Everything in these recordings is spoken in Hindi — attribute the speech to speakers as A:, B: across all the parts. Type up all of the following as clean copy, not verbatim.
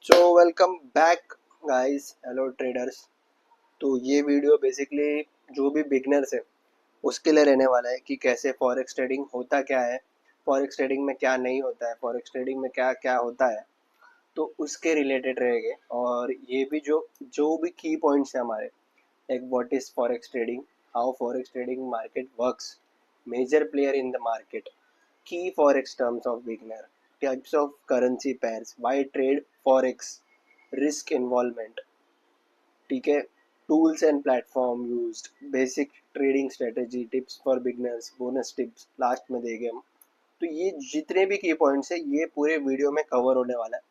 A: So welcome back guys, hello traders. तो ये वीडियो बेसिकली जो भी बिगनर्स है उसके लिए रहने वाला है कि कैसे फॉरेक्स ट्रेडिंग होता क्या है, फॉरेक्स ट्रेडिंग में क्या नहीं होता है, फॉरेक्स ट्रेडिंग में क्या क्या होता है, तो उसके रिलेटेड रहेंगे। और ये भी जो जो भी की पॉइंट्स हैं हमारे, like what is forex trading, how forex trading market works, major player in the market, key forex terms of beginner, types of currency pairs, why trade forex, risk involvement, ठीक है, tools and platform used, basic trading strategy, tips for beginners, bonus tips last में देंगे हम। तो ये जितने भी की पॉइंट्स है ये पूरे वीडियो में कवर होने वाला है।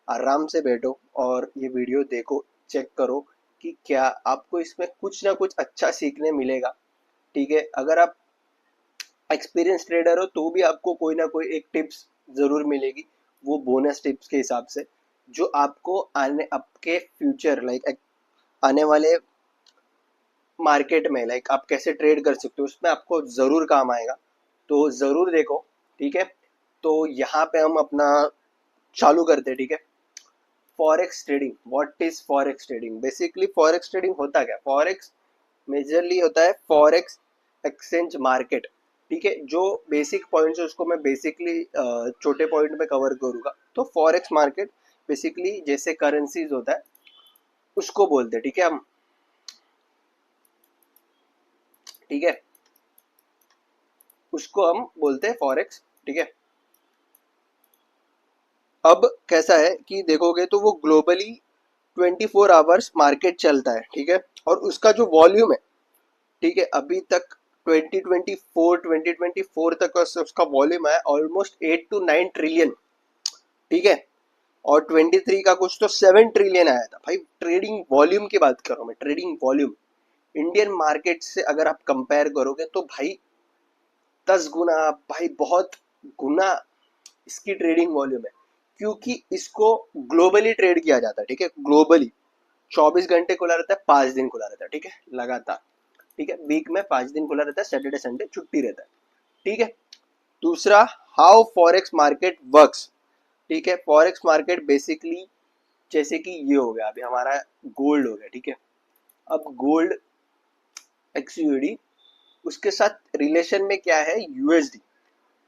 A: आराम से बैठो और ये वीडियो देखो, चेक करो कि क्या आपको इसमें कुछ ना कुछ अच्छा सीखने मिलेगा। ठीक है, अगर आप एक्सपीरियंस ट्रेडर हो तो भी आपको कोई ना कोई एक टिप्स ज़रूर मिलेगी, वो बोनस टिप्स के हिसाब से, जो आपको आने आपके फ्यूचर लाइक आने वाले मार्केट में लाइक आप कैसे ट्रेड कर सकते हो उसमें आपको ज़रूर काम आएगा। तो ज़रूर देखो। ठीक है, तो यहाँ पे हम अपना चालू करते हैं। ठीक है, forex trading, what is forex trading? Basically forex trading होता क्या? फॉरेक्स मेजरली होता है फॉरेक्स एक्सचेंज मार्केट। ठीक है, जो बेसिक पॉइंट्स है उसको मैं बेसिकली छोटे पॉइंट में कवर करूंगा। तो फॉरेक्स मार्केट बेसिकली जैसे करेंसीज होता है उसको बोलते हैं। ठीक है हम, ठीक है, उसको हम बोलते हैं फॉरेक्स। ठीक है, अब कैसा है कि देखोगे तो वो ग्लोबली 24 आवर्स मार्केट चलता है। ठीक है, और उसका जो वॉल्यूम है, ठीक है, अभी तक 2024 तक उसका वॉल्यूम है ऑलमोस्ट 8 to 9 ट्रिलियन। ठीक है, और 23 का कुछ तो 7 ट्रिलियन आया था। भाई ट्रेडिंग वॉल्यूम की बात कर रहा हूँ मैं, ट्रेडिंग वॉल्यूम इंडियन मार्केट से अगर आप कंपेयर करोगे तो भाई 10 गुना, भाई बहुत गुना इसकी ट्रेडिंग वॉल्यूम है, क्योंकि इसको ग्लोबली ट्रेड किया जाता है। ठीक है, ग्लोबली 24 घंटे खुला रहता है, 5 दिन खुला रहता है। ठीक है, लगातार। ठीक है, वीक में 5 दिन खुला रहता है, सैटरडे संडे छुट्टी रहता है। ठीक है, दूसरा, हाउ फॉरेक्स मार्केट वर्क्स। ठीक है, फॉरेक्स मार्केट बेसिकली जैसे कि ये हो गया, अभी हमारा गोल्ड हो गया। ठीक है, अब गोल्ड एक्सयूडी, उसके साथ रिलेशन में क्या है? यूएसडी।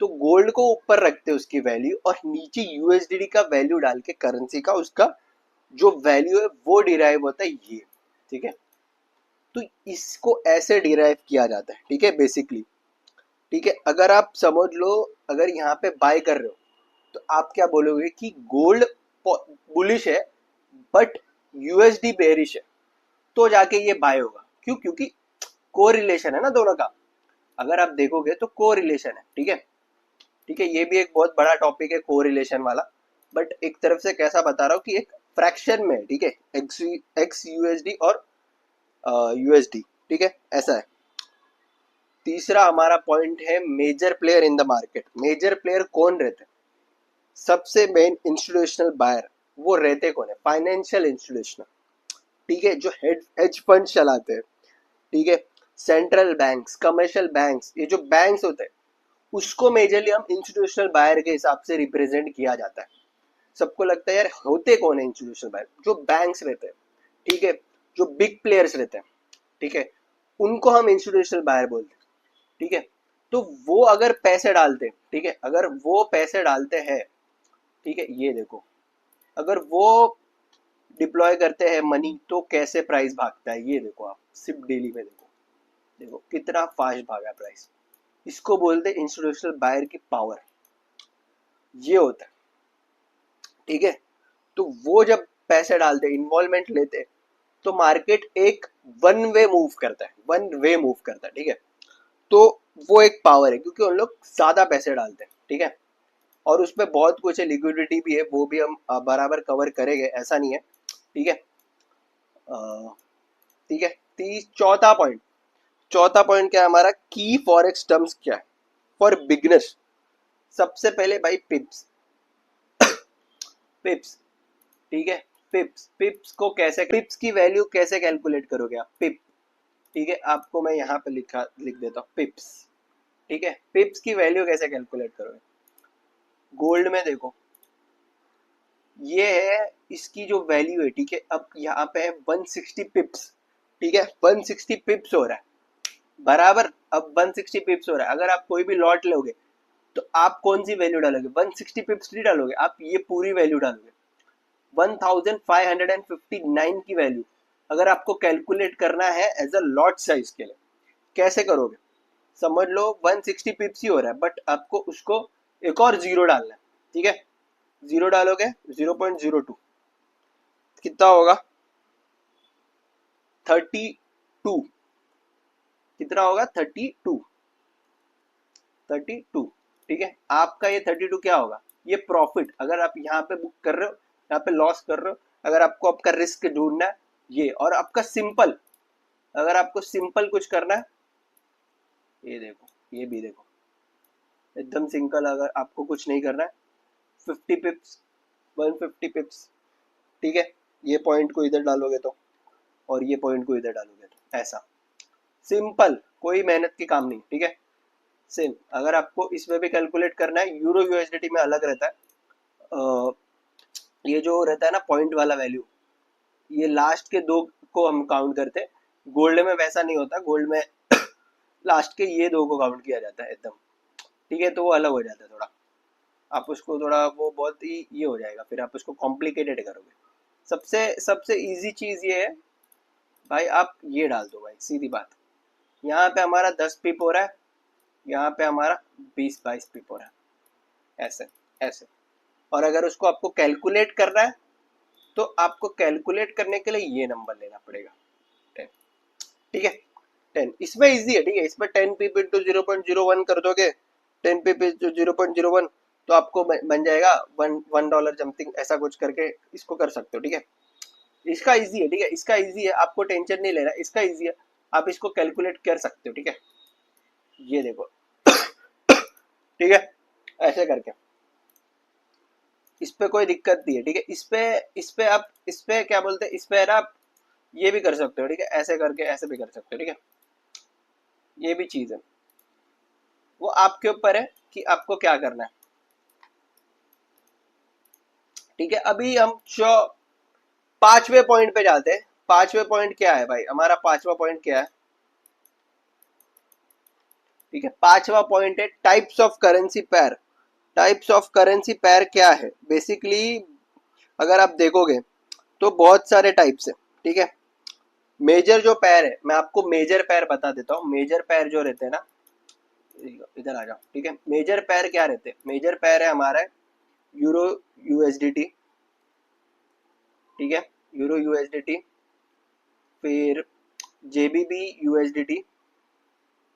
A: तो गोल्ड को ऊपर रखते हैं उसकी वैल्यू, और नीचे यूएसडी का वैल्यू डाल के करेंसी का उसका जो वैल्यू है वो डिराइव होता है ये। ठीक है, तो इसको ऐसे डिराइव किया जाता है। ठीक है, बेसिकली। ठीक है, अगर आप समझ लो, अगर यहाँ पे बाय कर रहे हो तो आप क्या बोलोगे कि गोल्ड बुलिश है बट यूएसडी बेरिश है, तो जाके ये बाय होगा। क्यों? क्योंकि को रिलेशन है ना दोनों का। अगर आप देखोगे तो को रिलेशन है। ठीक है, ठीक है, ये भी एक बहुत बड़ा टॉपिक है को रिलेशन वाला, बट एक तरफ से कैसा बता रहा हूँ कि एक फ्रैक्शन में। ठीक है, एक्स यूएसडी और यूएसडी। ठीक है, ऐसा है। तीसरा हमारा पॉइंट है major player in the market. Major player कौन रहते हैं? सबसे मेन इंस्टीट्यूशनल बायर, वो रहते कौन है? Financial institutional. ठीक है, जो हेज फंड चलाते हैं। ठीक है, सेंट्रल बैंक्स, कमर्शियल बैंक्स, ये जो बैंक्स होते हैं उसको मेजरली हम इंस्टीट्यूशनल बायर के हिसाब से रिप्रेजेंट किया जाता है। सबको लगता है यार होते कौन है इंस्टीट्यूशनल बायर? जो बैंक्स रहते हैं। ठीक है, जो बिग प्लेयर्स रहते हैं। ठीक है, उनको हम इंस्टीट्यूशनल बायर बोलते हैं। ठीक है, तो वो अगर पैसे डालते, ठीक है, अगर वो पैसे डालते हैं, ठीक है, ये देखो, अगर वो डिप्लॉय करते हैं मनी तो कैसे प्राइस भागता है ये देखो। आप सिर्फ डेली में देखो, देखो कितना फास्ट भागा प्राइस। इसको बोलते हैं इंस्टीट्यूशनल बायर की पावर, ये होता है। ठीक है, तो वो जब पैसे डालते, इन्वॉल्वमेंट लेते, तो मार्केट एक वन वे मूव करता है, वन वे मूव करता है। ठीक है, तो वो एक पावर है क्योंकि उन लोग ज्यादा पैसे डालते हैं। ठीक है, और उसमें बहुत कुछ है, लिक्विडिटी भी है, वो भी हम बराबर कवर करेंगे, ऐसा नहीं है। ठीक है, ठीक है, चौथा पॉइंट, चौथा पॉइंट क्या है हमारा? की फॉरेक्स टर्म्स क्या है फॉर बिगनर्स? सबसे पहले भाई पिप्स, पिप्स। ठीक है, पिप्स, पिप्स को कैसे, पिप्स की वैल्यू कैसे कैलकुलेट करोगे आप? पिप, ठीक है, आपको मैं यहाँ पे लिख देता हूँ पिप्स। ठीक है, पिप्स की वैल्यू कैसे कैलकुलेट करोगे? गोल्ड में देखो, ये है इसकी जो वैल्यू है, ठीक है, अब यहाँ पे है 160 पिप्स, ठीक है, 160 पिप्स हो रहा है बराबर। अब 160 पिप्स हो रहा है, अगर आप कोई भी लॉट लोगे तो आप कौन सी वैल्यू डालोगे? 160 पिप्स नहीं डालोगे, आप ये पूरी वैल्यू डालोगे, 1559 की वैल्यू अगर आपको कैलकुलेट करना है एज अ लॉट साइज के लिए। कैसे करोगे? समझ लो 160 पिप्स ही हो रहा है, बट आपको उसको एक और जीरो डालना है, ठीक है, जीरो डालोगे 0.02, कितना होगा? 32, कितना होगा? 32, 32, ठीक है। आपका ये 32 क्या होगा? ये प्रॉफिट, अगर आप यहाँ पे बुक कर रहे हो, यहाँ पे लॉस कर रहे हो, अगर आपको आपका रिस्क ढूंढना है ये, और आपका सिंपल, अगर आपको सिंपल कुछ करना है, ये देखो, ये भी देखो, एकदम सिंपल, अगर आपको कुछ नहीं करना है, 50 पिप्स, 150 पिप्स, ठीक है, ये पॉइंट को इधर डालोगे तो, और ये पॉइंट को इधर डालोगे तो, ऐसा सिंपल, कोई मेहनत की काम नहीं, ठीक है। सेम अगर आपको इसमें भी कैलकुलेट करना है, यूरो यूएसडीटी में अलग रहता है। ये जो रहता है ना पॉइंट वाला वैल्यू, ये लास्ट के दो को हम काउंट करते हैं। गोल्ड में वैसा नहीं होता, गोल्ड में लास्ट के ये दो को काउंट किया जाता है एकदम, ठीक है, तो वो अलग हो जाता है थोड़ा, आप उसको थोड़ा, वो बहुत ही ये हो जाएगा, फिर आप उसको कॉम्प्लिकेटेड करोगे। सबसे सबसे इजी चीज ये है भाई, आप ये डाल दो भाई, सीधी बात। यहाँ पे हमारा 10 पिप हो रहा है, यहाँ पे हमारा 20-22 पिप हो रहा है, ऐसे ऐसे। और अगर उसको आपको कैलकुलेट करना है तो आपको कैलकुलेट करने के लिए ये नंबर लेना पड़ेगा, 10, ठीक है, 10। इसमें इजी है, ठीक है, इसमें 10 पिप इंटू 0.01 कर दोगे, 10 पिप इंटू 0.01, तो आपको बन जाएगा $1 समथिंग, ऐसा कुछ करके इसको कर सकते हो, ठीक है। इसका इजी है, ठीक है, इसका इजी है, आपको टेंशन नहीं लेना, इसका इजी है, आप इसको कैलकुलेट कर सकते हो, ठीक है। ये देखो ठीक है, ऐसे करके इस पे कोई दिक्कत नहीं है, ठीक है। इस पे आप, इस पे क्या बोलते हैं, इस पे आप ये भी कर सकते हो, ठीक है, ऐसे करके ऐसे भी कर सकते हो, ठीक है, ये भी चीज है, वो आपके ऊपर है कि आपको क्या करना है, ठीक है। अभी हम पांचवे पॉइंट पे जाते हैं। पांचवे पॉइंट क्या है भाई? हमारा पांचवा पॉइंट क्या है? ठीक है, पांचवा पॉइंट है types of currency pair. Types of currency pair क्या है? बेसिकली अगर आप देखोगे तो बहुत सारे टाइप्स है, ठीक है। मेजर जो पैर है, मैं आपको मेजर पैर बता देता हूँ। मेजर पैर जो रहते हैं ना, इधर आ जाओ, ठीक है। मेजर पैर क्या रहते हैं? मेजर पैर है हमारा यूरो यूएसडीटी, ठीक है, यूरो यूएसडीटी, फिर जेबीबी यूएसडीटी,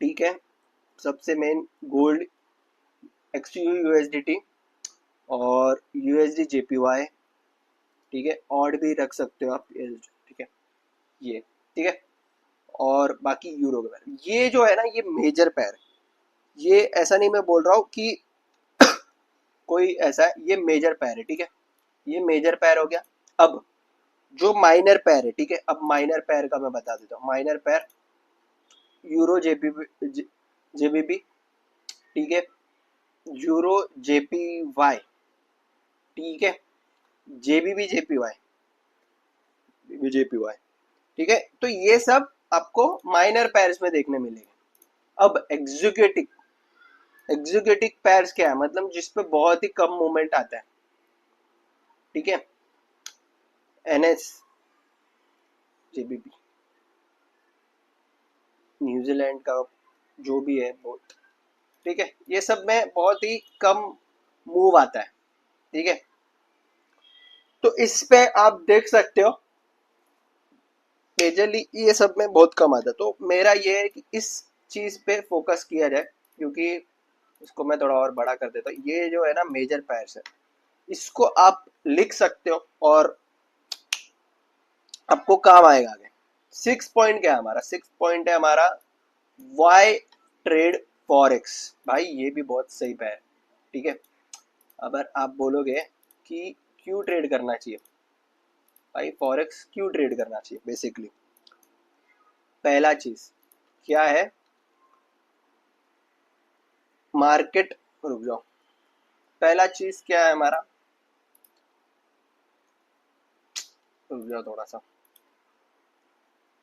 A: ठीक है, सबसे मेन गोल्ड एक्सयू यूएसडीटी, और यूएसडी जेपीवाई, ठीक है, और भी रख सकते हो आप, ठीक है, ये, ठीक है, और बाकी यूरो के पैर। ये जो है ना, ये मेजर पैर, ये ऐसा नहीं मैं बोल रहा हूँ कि कोई ऐसा है, ये मेजर पैर है, ठीक है, ये मेजर पैर हो गया। अब जो माइनर पैर है, ठीक है, अब माइनर पैर का मैं बता देता हूँ। माइनर पैर यूरो जेबीबी, ठीक है, यूरो जेपीवाई, ठीक है, जेबीबी जेपीवाई, ठीक है। तो ये सब आपको माइनर पैर्स में देखने मिलेंगे। अब एग्जीक्यूटिव, एग्जीक्यूटिव पैर्स क्या है? मतलब जिसपे बहुत ही कम मूवमेंट आता है, ठीक है, एनएस जेबीबी, न्यूजीलैंड का जो भी है बहुत, ठीक है, ये सब में बहुत ही कम मूव आता है, ठीक है। तो इस पे आप देख सकते हो मेजरली ये सब में बहुत कम आता है। तो मेरा ये है कि इस चीज पे फोकस किया जाए, क्योंकि इसको मैं थोड़ा और बड़ा कर देता हूँ। ये जो है ना मेजर पैर्स है, इसको आप लिख सकते हो और आपको काम आएगा आगे। 6 पॉइंट क्या है हमारा? 6 पॉइंट है हमारा वाई ट्रेड फॉरेक्स। भाई ये भी बहुत सही पैर, ठीक है। अगर आप बोलोगे कि क्यों ट्रेड करना चाहिए भाई, फॉरेक्स क्यों ट्रेड करना चाहिए? बेसिकली पहला चीज क्या है, मार्केट, रुक जाओ, पहला चीज क्या है हमारा, रुक जाओ थोड़ा सा।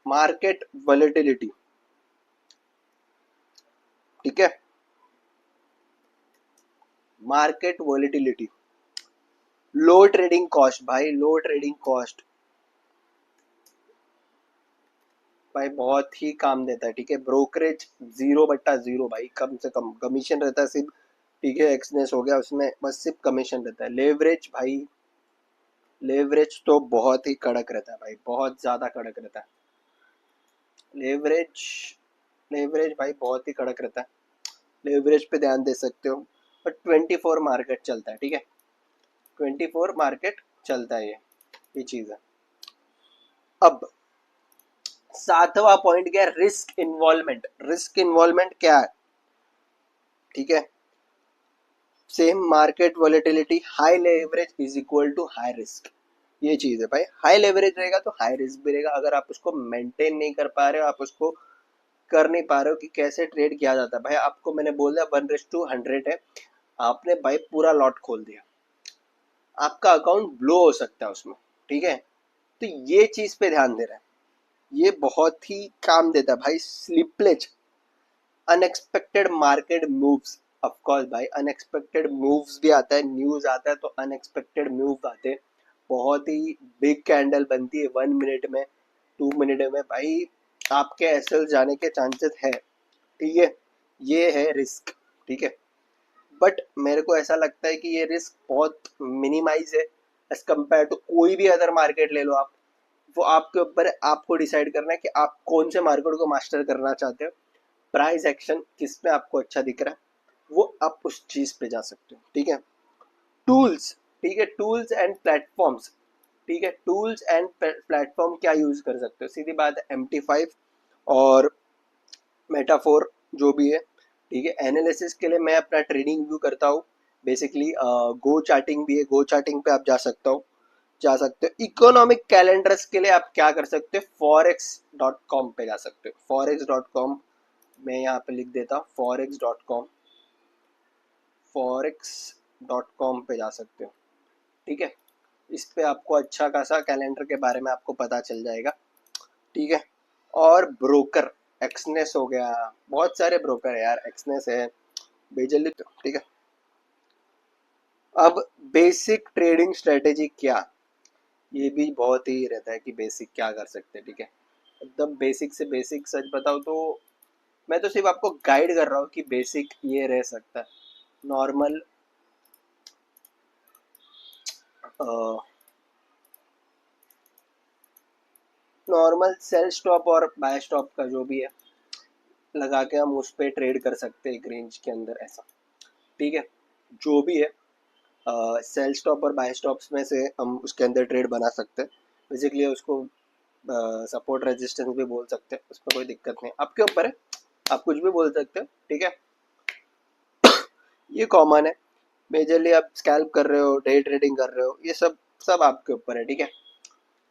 A: मार्केट वॉलेटिलिटी, ठीक है, मार्केट वॉलेटिलिटी, लो ट्रेडिंग कॉस्ट भाई, लो ट्रेडिंग कॉस्ट भाई बहुत ही काम देता है, ठीक है। ब्रोकरेज 0/0 भाई, कम से कम कमीशन रहता है सिर्फ, ठीक है। एक्सनेस हो गया उसमें बस सिर्फ कमीशन रहता है। लेवरेज भाई, लेवरेज तो बहुत ही कड़क रहता है भाई, बहुत ज्यादा कड़क रहता है लेवरेज। लेवरेज भाई बहुत ही कड़क रहता है, लेवरेज पे ध्यान दे सकते हो। और 24 मार्केट चलता है, ठीक है, 24 मार्केट चलता है ये चीज है। अब सातवां पॉइंट क्या है, रिस्क इन्वॉल्वमेंट। रिस्क इन्वॉल्वमेंट क्या है, ठीक है, same market volatility, high leverage is equal to high risk. ये चीज है भाई, हाई लेवरेज रहेगा तो हाई रिस्क भी रहेगा। अगर आप उसको मेंटेन नहीं कर पा रहे हो, आप उसको कर नहीं पा रहे हो कि कैसे ट्रेड किया जाता है भाई, आपको मैंने बोल दिया 1:100 है, आपने भाई पूरा लॉट खोल दिया, आपका अकाउंट ब्लो हो सकता है उसमें, ठीक है। तो ये चीज पे ध्यान दे रहा है, ये बहुत ही काम देता है भाई। Slippage, unexpected market moves, of course भाई अनएक्सपेक्टेड मूव्स भी आता है, न्यूज आता है तो अनएक्सपेक्टेड मूव आते हैं। बहुत ही बिग कैंडल बनती है 1 मिनट में, 2 मिनट में भाई, आपके एसएल जाने के चांसेस है, ठीक है। ये है रिस्क, ठीक है। बट मेरे को ऐसा लगता है कि ये रिस्क बहुत मिनिमाइज है एज कम्पेयर टू कोई भी अदर मार्केट ले लो आप। वो आपके ऊपर है, आपको डिसाइड करना है कि आप कौन से मार्केट को मास्टर करना चाहते हो। प्राइस एक्शन किस में आपको अच्छा दिख रहा है वो आप उस चीज पे जा सकते हो, ठीक है। टूल्स, ठीक है, टूल्स एंड प्लेटफॉर्म्स, ठीक है। टूल्स एंड प्लेटफॉर्म क्या यूज कर सकते हो, सीधी बात है MT5 और मेटाफोर जो भी है, ठीक है। एनालिसिस के लिए मैं अपना ट्रेडिंग व्यू करता हूँ बेसिकली। गो चार्टिंग भी है, गो चार्टिंग पे आप जा सकते हो। इकोनॉमिक कैलेंडर्स के लिए आप क्या कर सकते हो, forex.com पे जा सकते हो। forex.com मैं यहाँ पे लिख देता हूँ, forex.com, forex.com पे जा सकते हो, ठीक है। इस पे आपको अच्छा खासा कैलेंडर के बारे में आपको पता चल जाएगा, ठीक है। और ब्रोकर, एक्सनेस हो गया, बहुत सारे ब्रोकर है यार, एक्सनेस है, बेजली, ठीक है। अब बेसिक ट्रेडिंग स्ट्रेटेजी क्या, ये भी बहुत ही रहता है कि बेसिक क्या कर सकते हैं, ठीक है। एकदम बेसिक से बेसिक सच बताओ तो मैं तो सिर्फ आपको गाइड कर रहा हूँ कि बेसिक ये रह सकता है। नॉर्मल नॉर्मल सेल स्टॉप और बाय स्टॉप का जो भी है लगा के हम उस पर ट्रेड कर सकते हैं एक रेंज के अंदर, ऐसा, ठीक है। जो भी है सेल स्टॉप और बाय स्टॉप्स में से हम उसके अंदर ट्रेड बना सकते हैं। बेसिकली उसको सपोर्ट रेजिस्टेंस भी बोल सकते हैं, उसमें कोई दिक्कत नहीं, आपके ऊपर है, आप कुछ भी बोल सकते हो, ठीक है। ये कॉमन है, मेजरली आप स्कैल्प कर रहे हो, डे ट्रेडिंग कर रहे हो, ये सब सब आपके ऊपर है, ठीक है।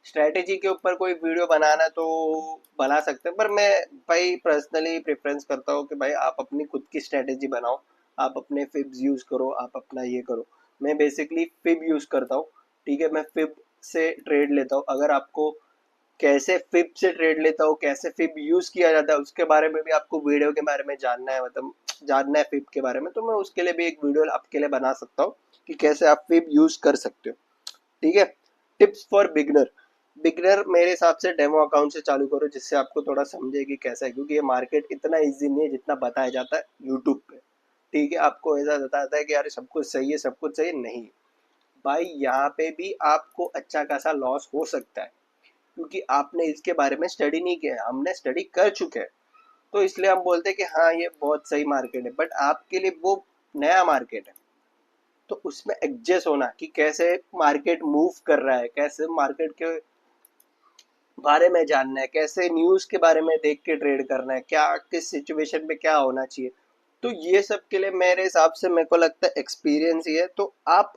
A: स्ट्रैटेजी के ऊपर कोई वीडियो बनाना तो बना सकते हैं, पर मैं भाई पर्सनली प्रेफरेंस करता हूँ कि भाई आप अपनी खुद की स्ट्रैटेजी बनाओ, आप अपने फिब्स यूज करो, आप अपना ये करो। मैं बेसिकली फिब यूज करता हूँ, ठीक है, मैं फिब से ट्रेड लेता हूँ। अगर आपको कैसे फिब से ट्रेड लेता हूँ, कैसे फिब यूज किया जाता है, उसके बारे में भी आपको वीडियो के बारे में जानना है, मतलब जानना है फिब के बारे में, तो मैं उसके लिए भी एक वीडियो आपके लिए बना सकता हूँ कि कैसे आप फिब यूज कर सकते हो, ठीक है। टिप्स फॉर बिगनर, बिगनर मेरे हिसाब से डेमो अकाउंट से चालू करो, जिससे आपको थोड़ा समझे कि कैसा है, क्योंकि ये मार्केट इतना इजी नहीं है जितना बताया जाता है यूट्यूब पे, ठीक है। आपको ऐसा बताता है कि यार सब कुछ सही है, सब कुछ सही नहीं भाई, यहाँ पे भी आपको अच्छा खासा लॉस हो सकता है, क्योंकि आपने इसके बारे में स्टडी नहीं किया है, हमने स्टडी कर चुके हैं। तो इसलिए हम बोलते हैं कि हाँ ये बहुत सही मार्केट है, बट आपके लिए वो नया मार्केट है, तो उसमें एडजस्ट होना कि कैसे मार्केट मूव कर रहा है, कैसे मार्केट के बारे में जानना है, कैसे न्यूज़ के बारे में देख के ट्रेड करना है, क्या किस सिचुएशन में क्या होना चाहिए। तो ये सब के लिए मेरे हिसाब से मेरे को लगता है एक्सपीरियंस ही है। तो आप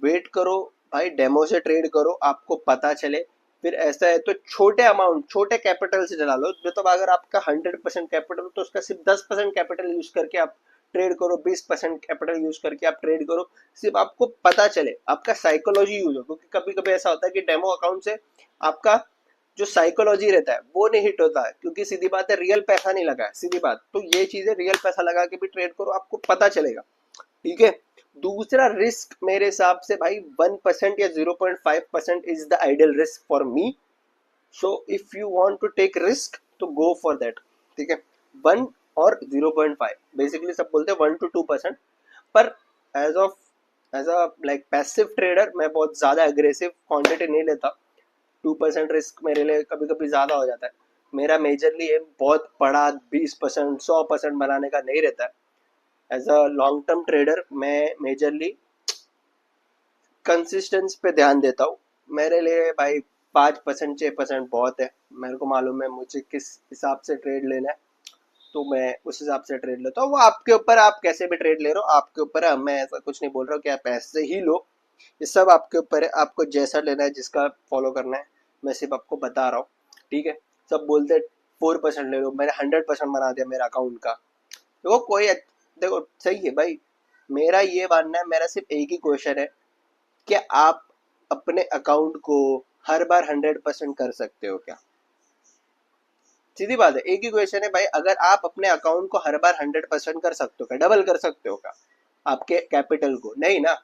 A: वेट करो भाई, डेमो से ट्रेड करो, आपको पता चले। फिर ऐसा है तो छोटे अमाउंट, छोटे कैपिटल से चला लो, मतलब अगर आपका 100% कैपिटल तो उसका सिर्फ 10% कैपिटल यूज करके आप ट्रेड करो, 20% कैपिटल यूज करके आप ट्रेड करो, सिर्फ आपको पता चले, आपका साइकोलॉजी यूज हो, क्योंकि कभी कभी ऐसा होता है कि डेमो अकाउंट से आपका जो साइकोलॉजी रहता है वो नहीं हिट होता है, क्योंकि सीधी बात है रियल पैसा नहीं लगा है, सीधी बात। तो ये चीजें रियल पैसा लगा के भी ट्रेड करो, आपको पता चलेगा, ठीक है। दूसरा रिस्क मेरे हिसाब से भाई 1% या 0.5% is the ideal risk for me. So if you want to take risk तो गो फॉर दैट, ठीक है। 1 और 0.5, बेसिकली सब बोलते हैं 1 to 2%, पर as a like passive trader मैं बहुत ज्यादा एग्रेसिव क्वांटिटी नहीं लेता। 2% रिस्क मेरे लिए कभी कभी ज्यादा हो जाता है। मेरा मेजरली एम बहुत बड़ा 20% 100% बनाने का नहीं रहता है। As a long term trader मैं मेजरली कंसिस्टेंस पे ध्यान देता हूँ। मेरे लिए भाई 5% 6% बहुत है, मेरे को मालूम है मुझे किस हिसाब से ट्रेड लेना है, तो मैं उस हिसाब से ट्रेड लेता हूँ। वो आपके ऊपर, आप कैसे भी ट्रेड ले रहे हो आपके ऊपर है, मैं ऐसा कुछ नहीं बोल रहा हूँ कि आप ऐसे ही लो, ये सब आपके ऊपर है, आपको जैसा लेना है जिसका फॉलो करना है, मैं सिर्फ आपको बता रहा हूँ, ठीक है। सब बोलते हैं 4% ले लो, मैंने 100% बना दिया मेरा अकाउंट का। देखो देखो सही है भाई, मेरा ये मानना है, मेरा सिर्फ एक ही क्वेश्चन है, क्या आप अपने अकाउंट को हर बार 100% कर सकते हो क्या? सीधी बात है, एक ही क्वेश्चन है भाई, अगर आप अपने अकाउंट को हर बार 100% कर सकते हो क्या, डबल कर सकते हो क्या आपके कैपिटल को? नहीं ना।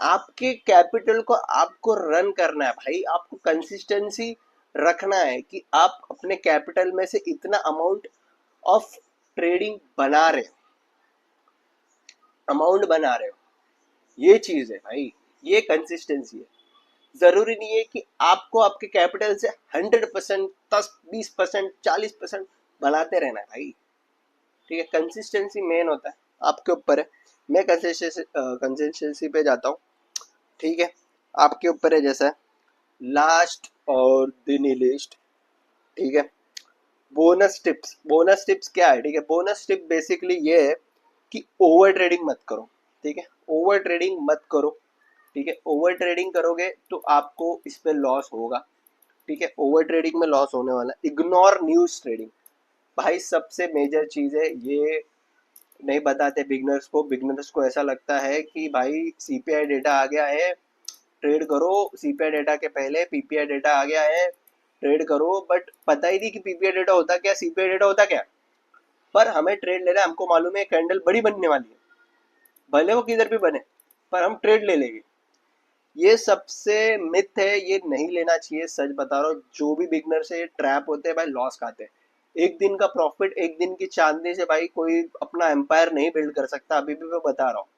A: आपके कैपिटल को आपको रन करना है भाई, आपको कंसिस्टेंसी रखना है कि आप अपने कैपिटल में से इतना अमाउंट ऑफ ट्रेडिंग बना रहे हो, अमाउंट बना रहे हो, ये चीज है भाई, ये कंसिस्टेंसी है। जरूरी नहीं है कि आपको आपके कैपिटल से 100%, 10 20% 40% बनाते रहना है भाई, ठीक है। कंसिस्टेंसी मेन होता है, आपके ऊपर है। मैं कंसिस्टेंसी पे जाता हूँ, ठीक है। आपके ऊपर है, जैसा लास्ट और दिन लिस्ट, ठीक है। बोनस टिप्स क्या है, ठीक है। बोनस टिप बेसिकली ये है कि ओवर ट्रेडिंग मत करो, ठीक है। ओवर ट्रेडिंग मत करो, ठीक है। ओवर ट्रेडिंग करोगे तो आपको इस पे लॉस होगा, ठीक है। ओवर ट्रेडिंग में लॉस होने वाला है। इग्नोर न्यूज ट्रेडिंग, भाई सबसे मेजर चीज है ये, नहीं बताते बिगनर्स को। बिगनर्स को ऐसा लगता है कि भाई सीपीआई डेटा आ गया है, ट्रेड करो, सीपीआई डेटा के पहले पीपीआई डेटा आ गया है, ट्रेड करो। बट पता ही नहीं कि पीपीआई डेटा होता क्या, सीपीआई डेटा होता क्या। पर हमें ट्रेड लेना है, हमको मालूम है कैंडल बड़ी बनने वाली है, भले वो किधर भी बने, पर हम ट्रेड ले लेंगे। ये सबसे मिथ है, ये नहीं लेना चाहिए, सच बता रहा हूँ। जो भी बिगनर से ट्रैप होते हैं भाई, लॉस खाते हैं। एक दिन का प्रॉफिट, एक दिन की चांदनी से भाई कोई अपना एम्पायर नहीं बिल्ड कर सकता, अभी भी मैं बता रहा हूँ,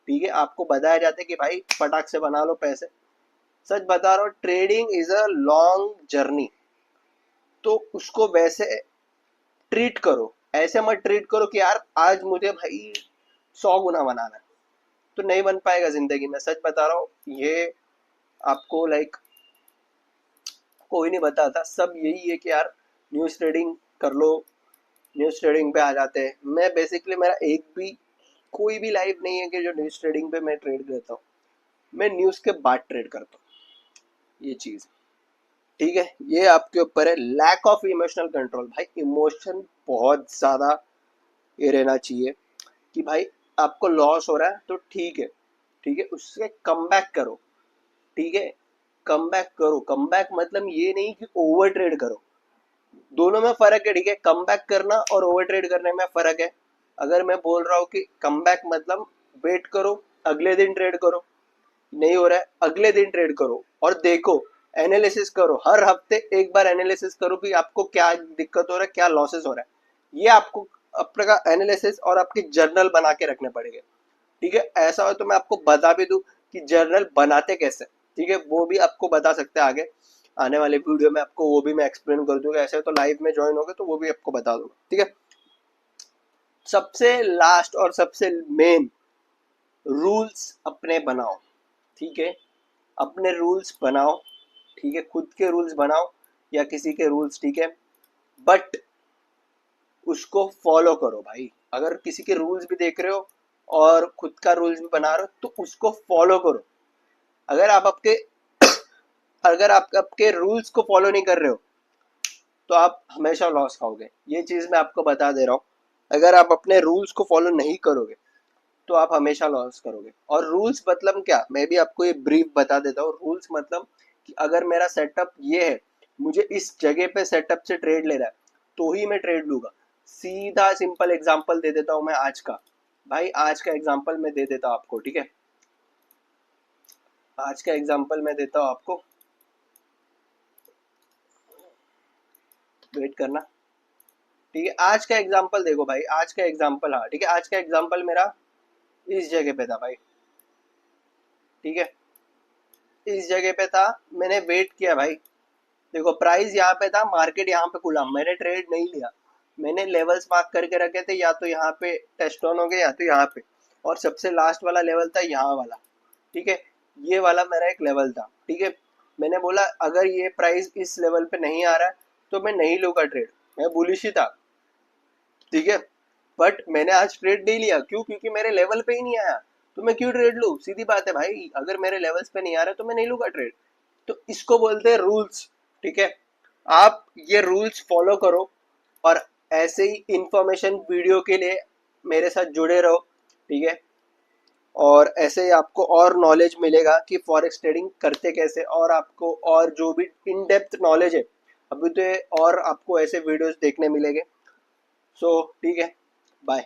A: ठीक है। आपको बताया जाता है कि भाई फटाक से बना लो पैसे, सच बता रहा हूँ। Trading is a long journey, तो उसको वैसे ट्रीट करो, ऐसे मत ट्रीट करो कि यार आज मुझे भाई 100 गुना बनाना है, तो नहीं बन पाएगा जिंदगी में, सच बता रहा हूँ। ये आपको लाइक कोई नहीं बताता, सब यही है कि यार न्यूज़ ट्रेडिंग कर लो, न्यूज़ ट्रेडिंग पे आ जाते हैं। मैं बेसिकली, मेरा एक भी कोई भी लाइफ नहीं है कि जो न्यूज़ ट्रेडिंग पे मैं ट्रेड करता हूँ, मैं न्यूज़ के बाद ट्रेड करता हूँ, ये चीज़, ठीक है। ये आपके ऊपर है। लैक ऑफ इमोशनल कंट्रोल, भाई इमोशन बहुत ज़्यादा ये रहना चाहिए कि भाई आपको लॉस हो रहा है तो ठीक है, ठीक है, उससे कम बैक करो, ठीक है। कम बैक करो, कम बैक मतलब ये नहीं कि ओवर ट्रेड करो, दोनों में फर्क है, ठीक है। कम बैक करना और ओवर ट्रेड करने में फर्क है। अगर मैं बोल रहा हूँ कि कम बैक मतलब वेट करो, अगले दिन ट्रेड करो, नहीं हो रहा है अगले दिन ट्रेड करो, और देखो, एनालिसिस करो, हर हफ्ते एक बार एनालिसिस करो कि आपको क्या दिक्कत हो रहा है, क्या लॉसेस हो रहा है। ये आपको अपना एनालिसिस और आपकी जर्नल बना के रखने पड़ेंगे, ठीक है। ऐसा हो तो मैं आपको बता भी दूं कि जर्नल बनाते कैसे, ठीक है, वो भी आपको बता सकते हैं आगे आने वाले वीडियो में, आपको वो भी मैं एक्सप्लेन कर दूंगा। ऐसे तो लाइव में ज्वाइन होगे तो वो भी आपको बता दूंगा, ठीक है। सबसे लास्ट और सबसे मेन, रूल्स अपने बनाओ, ठीक है। अपने रूल्स बनाओ, ठीक है, खुद के रूल्स बनाओ या किसी के रूल्स, ठीक है, बट उसको फॉलो करो भाई। अगर किसी के रूल्स भी देख रहे हो और खुद का रूल्स भी बना रहे हो तो उसको फॉलो करो। अगर आप आपके अगर आप आपके रूल्स को फॉलो नहीं कर रहे हो तो आप हमेशा लॉस खाओगे, ये चीज मैं आपको बता दे रहा हूँ। अगर आप अपने रूल्स को फॉलो नहीं करोगे तो आप हमेशा लॉस करोगे। और रूल्स मतलब क्या, मैं भी आपको ये ब्रीफ बता देता हूँ। रूल्स मतलब कि अगर मेरा सेटअप ये है, मुझे इस जगह पे सेटअप से ट्रेड लेना है, तो ही मैं ट्रेड लूंगा। सीधा सिंपल एग्जांपल दे देता हूँ मैं आज का। भाई आज का एग्जांपल मैं दे देता हूँ आपको, ठीक है। आज का एग्जांपल मैं देता हूँ आपको, वेट करना। ठीक है, आज का एग्जांपल देखो भाई, आज का एग्जांपल, हाँ ठीक है, आज का एग्जांपल मेरा इस जगह पे था भाई। ठीक है, इस जगह पे था, मैंने वेट किया भाई। देखो प्राइस यहाँ पे था, मार्केट यहाँ पे खुला, मैंने ट्रेड नहीं लिया। मैंने लेवल्स मार्क करके रखे थे, या तो यहाँ पे टेस्ट ऑन हो गया या तो यहाँ पे, और सबसे लास्ट वाला लेवल था यहाँ वाला। ठीक है, ये वाला मेरा एक लेवल था। ठीक है, मैंने बोला अगर ये प्राइस इस लेवल पे नहीं आ रहा है तो मैं नहीं लूंगा ट्रेड। मैं बुलिश ही था, ठीक है। बट मैंने आज ट्रेड नहीं लिया, क्यों? क्योंकि मेरे लेवल पे ही नहीं आया। तो मैं क्यों ट्रेड लूँ? सीधी बात है भाई, अगर मेरे लेवल्स पे नहीं आ रहा तो मैं नहीं लूंगा ट्रेड। तो इसको बोलते हैं रूल्स। ठीक है, आप ये रूल्स फॉलो करो, और ऐसे ही इंफॉर्मेशन वीडियो के लिए मेरे साथ जुड़े रहो। ठीक है, और ऐसे ही आपको और नॉलेज मिलेगा कि फॉरेक्स ट्रेडिंग करते कैसे, और आपको और जो भी इन डेप्थ नॉलेज है अभी तो और आपको ऐसे वीडियोस देखने मिलेंगे। सो ठीक है, बाय।